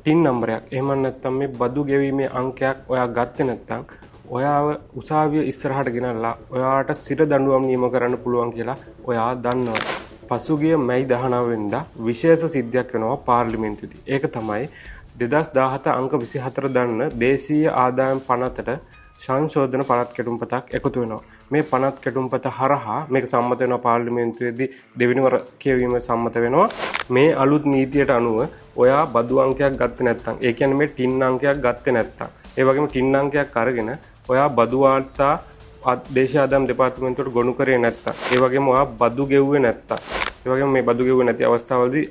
Tin නම්බරයක්. එහෙම නැත්නම් මේ බදු ගෙවීමේ අංකයක් ඔයා ගත්තේ නැත්නම් ඔයාව උසාවිය ඉස්සරහට ගෙනල්ලා ඔයාට සිර දඬුවම් නියම කරන්න පුළුවන් කියලා ඔයා දන්නවා. පසුගිය මැයි 19 වෙනිදා විශේෂ සිද්ධියක් වෙනවා පාර්ලිමේන්තුවේදී. ඒක තමයි 2017 අංක 24 දන්න දේශීය ආදායම් පනතට සංශෝධන පනත් කෙටුම්පතක් එකතු වෙනවා. මේ පනත් කෙටුම්පත හරහා මේක සම්මත වෙනවා පාර්ලිමේන්තුවේදී දෙවෙනි වර කියවීම සම්මත වෙනවා. මේ අලුත් නීතියට අනුව ඔයා බදු අංකයක් ගත්තේ නැත්නම්, ඒ කියන්නේ මේ ටින් අංකයක් ගත්තේ නැත්නම්, ඒ වගේම ටින් අංකයක් අරගෙන ඔයා බදු වාර්තා දේශීය ආදායම් දෙපාර්තමේන්තුවට ගොනු කරේ නැත්නම්, ඒ වගේම ඔයා බදු ගෙව්වේ නැත්නම්, ඒ වගේම මේ බදු ගෙව්වේ නැති අවස්ථාවලදී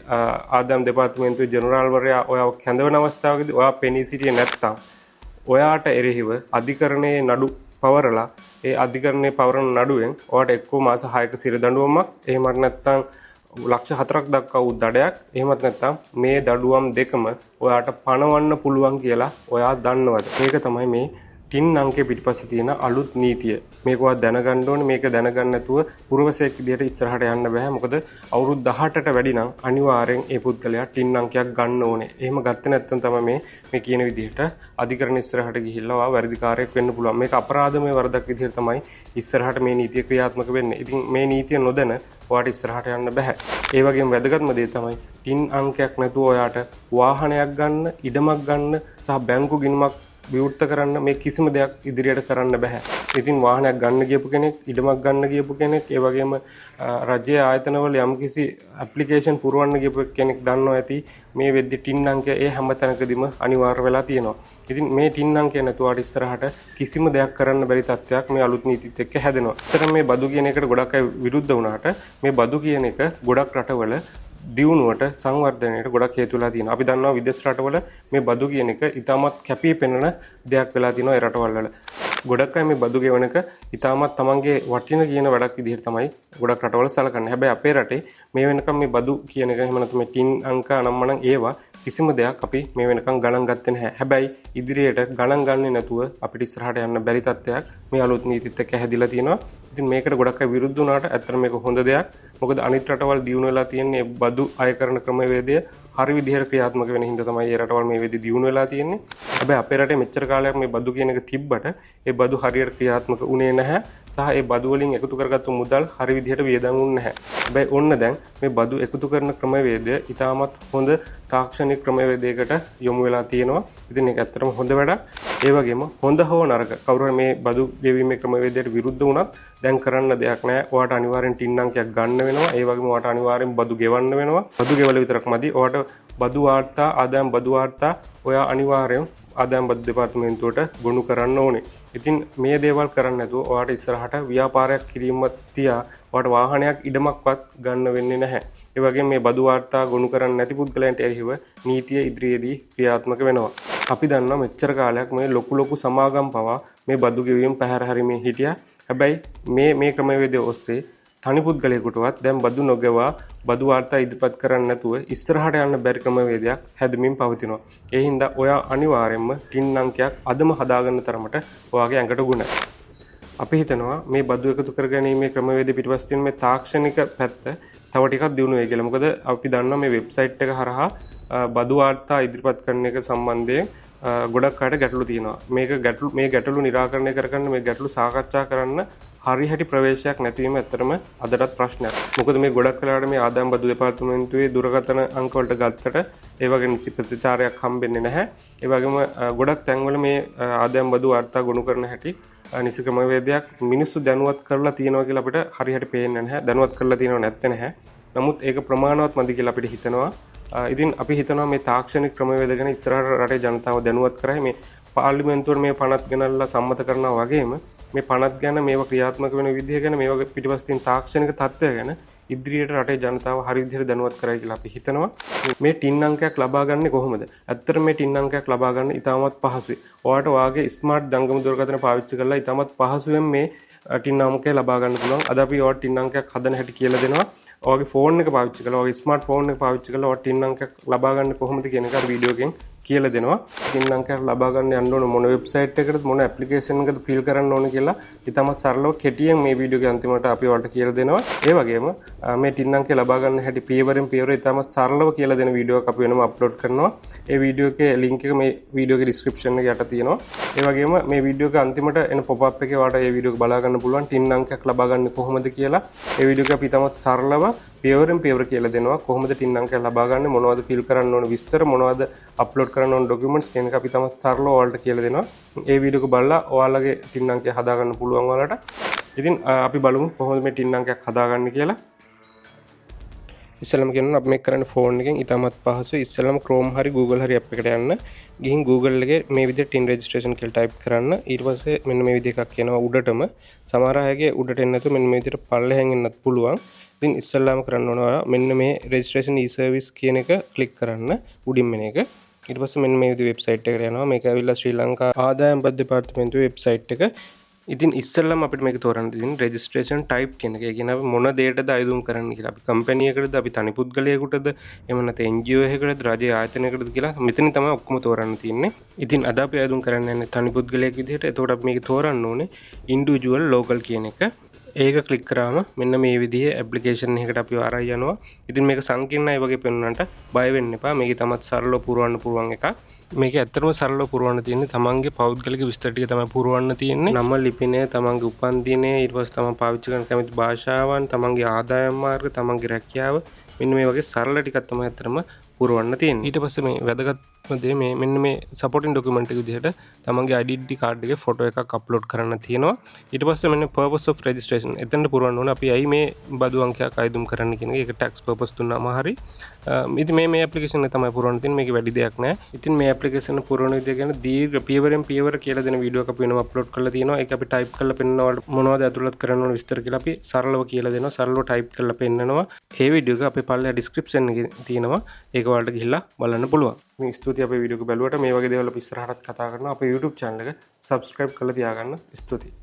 ආදායම් දෙපාර්තමේන්තුවේ ජෙනරාල්වරයා ඔයාව කැඳවන අවස්ථාවකදී ඔයා පෙනී සිටියේ නැත්නම් ඔයාට එරෙහිව අධිකරණයේ නඩු පවරලා ඒ අධිකරණයේ පවරන නඩුවෙන් ඔයාට එක්කෝ මාස 6ක සිර දඬුවමක්, එහෙමත් නැත්නම් ලක්ෂ 4ක් දක්වා වූ දඩයක්, එහෙමත් නැත්නම් මේ දඬුවම් දෙකම ඔයාට පණවන්න පුළුවන් කියලා ඔයා දන්නවද? මේක තමයි මේ ටින් අංකයේ පිටිපස්සේ තියෙන අලුත් නීතිය. මේක ඔයා දැනගන්න ඕනේ. මේක දැනගන්න නැතුව පුරවැසියෙක් විදියට ඉස්සරහට යන්න බෑ. මොකද අවුරුදු 18ට වැඩි නම් අනිවාර්යෙන් ඒ පුද්ගලයා ටින් අංකයක් ගන්න ඕනේ. එහෙම ගත්තේ නැත්නම් තමයි මේ කියන විදිහට අධිකරණ ඉස්සරහට ගිහිල්ලා ඔයා වැරදිකාරයෙක් වෙන්න පුළුවන්. මේක අපරාධමය වරදක් විදිහට තමයි ඉස්සරහට මේ නීතිය ක්‍රියාත්මක වෙන්නේ. ඉතින් මේ නීතිය නොදැන ඔයාට ඉස්සරහට යන්න බෑ. ඒ වගේම වැදගත්ම දේ තමයි ටින් අංකයක් නැතුව ඔයාට වාහනයක් ගන්න, ඉඩමක් ගන්න සහ බැංකු ගිණුමක් විවෘත කරන්න මේ කිසිම දෙයක් ඉදිරියට කරන්න බෑ. ඉතින් වාහනයක් ගන්න ගියපු කෙනෙක්, ඉඩමක් ගන්න ගියපු කෙනෙක්, ඒ වගේම රජයේ ආයතනවල යම්කිසි ඇප්ලිකේෂන් පුරවන්න ගියපු කෙනෙක් දන්නවා ඇති මේ වෙද්දි ටින් අංකය ඒ හැම තැනකදීම අනිවාර්ය වෙලා තියෙනවා. ඉතින් මේ ටින් අංකය නැතුවට ඉස්සරහට කිසිම දෙයක් කරන්න බැරි තත්ත්වයක් මේ අලුත් නීතිත් එක්ක හැදෙනවා. ඒතර මේ බදු කියන එකට ගොඩක් අය විරුද්ධ වුණාට මේ බදු කියන එක ගොඩක් රටවල දියුණුවට සංවර්ධනයට ගොඩක් හේතු වෙලා තියෙනවා. අපි දන්නවා විදේශ රටවල මේ බදු කියන එක ඉතාමත් කැපී පෙනෙන දෙයක් වෙලා තියෙනවා ඒ රටවල් වල. ගොඩක් අය මේ බදු ගෙවන එක ඉතාමත් තමන්ගේ වටින කියන වැඩක් විදිහට තමයි ගොඩක් රටවල සලකන්නේ. හැබැයි අපේ රටේ මේ වෙනකම් මේ බදු කියන එක එහෙම නැත්නම් මේ ටින් අංක අනම්මනම් ඒවා කිසිම දෙයක් අපි මේ වෙනකම් ගණන් ගත්තේ නැහැ. හැබැයි ඉදිරියට ගණන් ගන්නේ නැතුව අපිට ඉස්සරහට යන්න බැරි තත්ත්වයක් මේ අලුත් නීතිත් එක්ක හැදිලා තියෙනවා. ඉතින් මේකට ගොඩක් අය විරුද්ධ වුණාට ඇත්තට මේක හොඳ දෙයක්. මොකද අනිත් රටවල් දියුණු වෙලා තියෙන්නේ බදු අය කරන ක්‍රමවේදය හරි විදිහට ක්‍රියාත්මක වෙන හින්දා තමයි ඒ රටවල් මේ වෙද්දි දියුණු වෙලා තියෙන්නේ. හැබැයි අපේ රටේ මෙච්චර කාලයක් මේ බදු කියන එක තිබ්බට ඒ බදු හරියට ක්‍රියාත්මක වුණේ නැහැ. සහ ඒ බදු වලින් එකතු කරගත්තු මුදල් හරි විදිහට වියදම් වුන්නේ නැහැ. හැබැයි ඔන්න දැන් මේ බදු එකතු කරන ක්‍රමවේදය ඉතාමත් හොඳ තාක්ෂණික ක්‍රමවේදයකට යොමු වෙලා තියෙනවා. ඉතින් ඒක ඇත්තටම හොඳ වැඩක්. ඒ වගේම හොඳ හෝ නරක කවුරු මේ බදු ගෙවීමේ ක්‍රමවේදයට විරුද්ධ වුණත් දැන් කරන්න දෙයක් නැහැ. ඔයාට අනිවාර්යෙන් ටින් අංකයක් ගන්න වෙනවා. ඒ වගේම ඔයාට අනිවාර්යෙන් බදු ගෙවන්න වෙනවා. බදු ගෙවල විතරක් මදි. ඔයාට බදු වාර්තා, ආදායම් බදු වාර්තා ඔයා අනිවාර්යෙන් ආදායම් බදු දෙපාර්තමේන්තුවට ගොනු කරන්න ඕනේ. ඉතින් මේ දේවල් කරන්නේ නැතුව ඔයාට ඉස්සරහට ව්‍යාපාරයක් කිරීම තියා ඔයාට වාහනයක් ඉඩමක්වත් ගන්න වෙන්නේ නැහැ. ඒ වගේම මේ බදු වාර්තා ගොනු කරන්නේ නැති පුද්ගලයන්ට එරෙහිව නීතිය ඉදිරියේදී ක්‍රියාත්මක වෙනවා. අපි දන්නවා මෙච්චර කාලයක් මේ ලොකු සමාගම් පවා මේ බදු ගෙවීම පැහැර හැරීමේ හිටියා. හැබැයි මේ ක්‍රමවේදය ඔස්සේ තනි පුද්ගලයෙකුටවත් දැන් බදු නොගෙවා බදු වාර්තා ඉදිරිපත් කරන්නේ නැතුව ඉස්සරහට යන්න බැරි ක්‍රමවේදයක් හැදෙමින් පවතිනවා. ඒ හින්දා ඔයා අනිවාර්යයෙන්ම ටින් අංකයක් අදම හදාගන්න තරමට ඔයාගේ ඇඟට ගුණයි. අපි හිතනවා මේ බදු එකතු කර ගැනීමේ ක්‍රමවේද පිටිපස්ස තියෙන මේ තාක්ෂණික පැත්ත තව ටිකක් දියුණු වෙයි කියලා. මොකද අපි දන්නවා මේ වෙබ්සයිට් එක හරහා බදු වාර්තා ඉදිරිපත් කරන එක සම්බන්ධයෙන් ගොඩක් අයට ගැටලු තියෙනවා. මේ ගැටලු निराකරණය කරගන්න, මේ ගැටලු සාකච්ඡා කරන්න හරි හැටි ප්‍රවේශයක් නැතිවීම ඇත්තටම අදටත් ප්‍රශ්නයක්. මොකද මේ ගොඩක් වෙලාවට මේ ආදායම් බදු දෙපාර්තමේන්තුවේ දුරකථන අංක වලට ගත්තට ඒ වගේ නිසි ප්‍රතිචාරයක් හම්බෙන්නේ නැහැ. ඒ වගේම ගොඩක් තැන්වල මේ ආදායම් බදු වාර්තා ගොනු කරන හැටි නිසි ක්‍රමවේදයක් මිනිස්සු දැනුවත් කරලා තියෙනවා කියලා අපිට හරි හැටි පේන්නේ නැහැ. දැනුවත් කරලා තියෙනව නැත්තේ නැහැ. නමුත් ඒක ප්‍රමාණවත් මදි කියලා අපිට හිතෙනවා. ඉතින් අපි හිතනවා මේ තාක්ෂණික ක්‍රමවේද ගැන ඉස්සරහට රටේ ජනතාව දැනුවත් කරයි. මේ පාර්ලිමේන්තුවේ මේ පනත් ගෙනල්ලා සම්මත කරනවා වගේම මේ පනත් ගැන මේවා ක්‍රියාත්මක වෙන විදිහ ගැන මේවා පිටිපස්සින් තාක්ෂණික තත්ත්වය ගැන ඉදිරියට රටේ ජනතාව හරි විදිහට දැනුවත් කරයි කියලා අපි හිතනවා. මේ ටින් අංකයක් ලබා ගන්නේ කොහොමද? ඇත්තට මේ ටින් අංකයක් ලබා ගන්න ඉතාමත් පහසුයි. ඔයාලට ඔයාගේ ස්මාර්ට් ජංගම දුරකථන පාවිච්චි කරලා ඉතාමත් පහසුවෙන් මේ ටින් අංකය ලබා ගන්න පුළුවන්. අද අපි ඔයාලට ටින් අංකයක් හදන හැටි කියලා දෙනවා. ඔයාගේ ෆෝන් එක පාවිච්චි කරලා, ඔයාගේ ස්මාර්ට් ෆෝන් එක පාවිච්චි කරලා ඔයාලට ටින් අංකයක් ලබා ගන්න කොහොමද කියන එක අර වීඩියෝ එකෙන් කියලා දෙනවා. TIN අංකයක් ලබා ගන්න යන්න ඕන මොන වෙබ්සයිට් එකකටද මොන ඇප්ලිකේෂන් එකකද ෆිල් කරන්න ඕන කියලා ඉතාමත් සරලව කෙටියෙන් මේ වීඩියෝ එකේ අන්තිමට අපි ඔයාලට කියලා දෙනවා. ඒ වගේම මේ TIN අංකය ලබා ගන්න හැටි පියවරෙන් පියවර ඉතාමත් සරලව කියලා දෙන වීඩියෝ එකක් අපි වෙනම අප්ලෝඩ් කරනවා. ඒ වීඩියෝ එකේ ලින්ක් එක මේ වීඩියෝ එකේ ඩිස්ක්‍රිප්ෂන් එකේ යට තියෙනවා. ඒ වගේම මේ වීඩියෝ එක අන්තිමට එන පොප් අප් එකේ ඔයාලට මේ වීඩියෝ එක බලා ගන්න පුළුවන් TIN අංකයක් ලබා ගන්න කොහොමද කියලා. ඒ වීඩියෝ එක අපි ඉතාමත් සරලව පියවරෙන් පියවර කියලා දෙනවා. කොහොමද TIN අංකයක් ලබා ගන්න, මොනවද ෆිල් කරන්න ඕන විස්තර, මොනවද අප්ලෝඩ් කරන්න ඕන ඩොකියුමන්ට්ස් කියන එක අපි තමයි සරලව ඔයාලට කියලා දෙනවා. ඒ වීඩියෝ එක බලලා ඔයාලගේ TIN අංකය හදා ගන්න පුළුවන් ඔයාලට. ඉතින් අපි බලමු කොහොමද මේ TIN අංකයක් හදාගන්නේ කියලා. ඉස්සෙල්ලාම කියනවා අපි මේක කරන්නේ ෆෝන් එකෙන්. ඉතාමත් පහසුයි. ඉස්සෙල්ලාම Chrome හරි Google හරි app එකට යන්න. ගිහින් Google එකේ මේ විදිහට TIN registration කියලා type කරන්න. ඊට පස්සේ මෙන්න මේ විදිහ එකක් එනවා උඩටම. සමහර අයගේ උඩට එන්නේ නැතුව මෙන්න මේ විදිහට පල්ලෙහෙන් එන්නත් පුළුවන්. ඉතින් ඉස්සෙල්ලාම කරන්න ඕන ඔයාලා මෙන්න මේ registration e-service කියන එක click කරන්න උඩින් මෙන එක. ඊට පස්සේ මෙන්න මේ විදිහ වෙබ්සයිට් එකට යනවා. මේක ඇවිල්ලා ශ්‍රී ලංකා ආදායම් බද්ධ දෙපාර්තමේන්තුවේ වෙබ්සයිට් එක. ඉතින් ඉස්සෙල්ලාම අපිට මේක තෝරන්න තියෙන්නේ registration type කියන එක. ඒ කියන්නේ අපි මොන දෙයකටද අයදුම් කරන්න කියලා. අපි කම්පැනි එකකටද, අපි තනි පුද්ගලයෙකුටද, එහෙම නැත්නම් NGO එකකටද, රජයේ ආයතනයකටද කියලා මෙතනින් තමයි ඔක්කොම තෝරන්න තියෙන්නේ. ඉතින් අද අපි අයදුම් කරන්න යන්නේ තනි පුද්ගලයෙක් විදිහට. එතකොට අපි මේක තෝරන්න ඕනේ individual local කියන එක. ඒක ක්ලික් කරාම මෙන්න මේ විදිහේ ඇප්ලිකේෂන් එකකට අපි ආරයි යනවා. ඉතින් මේක සංකීර්ණයි වගේ පෙන්වන්නට බය වෙන්න එපා. මේක තමත් සරලව පුරවන්න පුළුවන් එකක්. මේක ඇත්තටම සරලව පුරවන්න තියෙන්නේ තමන්ගේ පෞද්ගලික විස්තර ටික තමයි පුරවන්න තියෙන්නේ. නම, ලිපිනය, තමන්ගේ උපන්දිනය, ඊට පස්සේ තමන් පාවිච්චි කරන කැමති භාෂාවන්, තමන්ගේ ආදායම් මාර්ග, තමන්ගේ රැකියාව, මෙන්න මේ වගේ සරල ටිකක් තමයි ඇත්තටම පුරවන්න තියෙන්නේ. ඊට පස්සේ මේ වැදගත්ම දේ මෙන්න මේ සපෝටින් ඩොකියුමන්ට් එක විදිහට තමන්ගේ ඩෙන්ටිටි කාඩ් එකේ ෆොටෝ එකක් අප්ලෝඩ් කරන්න තියෙනවා. ඊට පස්සේ මෙන්න purpose of registration එතනට පුරවන්න ඕනේ අපි ඇයි මේ බදු අංකයක් අයදුම් කරන්න කියන එක. ඒක tax purpose දුන්නාම හරි. ඉතින් මේ ඇප්ලිකේෂන් එක තමයි පුරවන්න තියෙන්නේ. මේක වැඩි දෙයක් නෑ. ඉතින් මේ ඇප්ලිකේෂන් එක පුරවන විදිය ගැන දීර්ඝ පියවරෙන් පියවර කියලා දෙන වීඩියෝ එකක් අපි වෙනම අප්ලෝඩ් කරලා තියෙනවා. ඒක අපි ටයිප් කරලා පෙන්නනවා මොනවද ඇතුළත් කරන්න ඕන විස්තර කියලා අපි සරලව කියලා දෙනවා. සරලව ටයිප් කරලා පෙන්නනවා. මේ වීඩියෝ එක අපේ පල්ලෙහා ඩිස්ක්‍රිප්ෂන් එකේ තියෙනවා. ඒක ඔයාලට ගිහිල්ලා බලන්න පුළුවන්. මේ ස්තුතියි අපේ වීඩියෝ එක බැලුවට. මේ වගේ දේවල් අපි ඉස්සරහටත් කතා කරනවා. අපේ YouTube channel එක subscribe කරලා තියාගන්න. ස්තුතියි.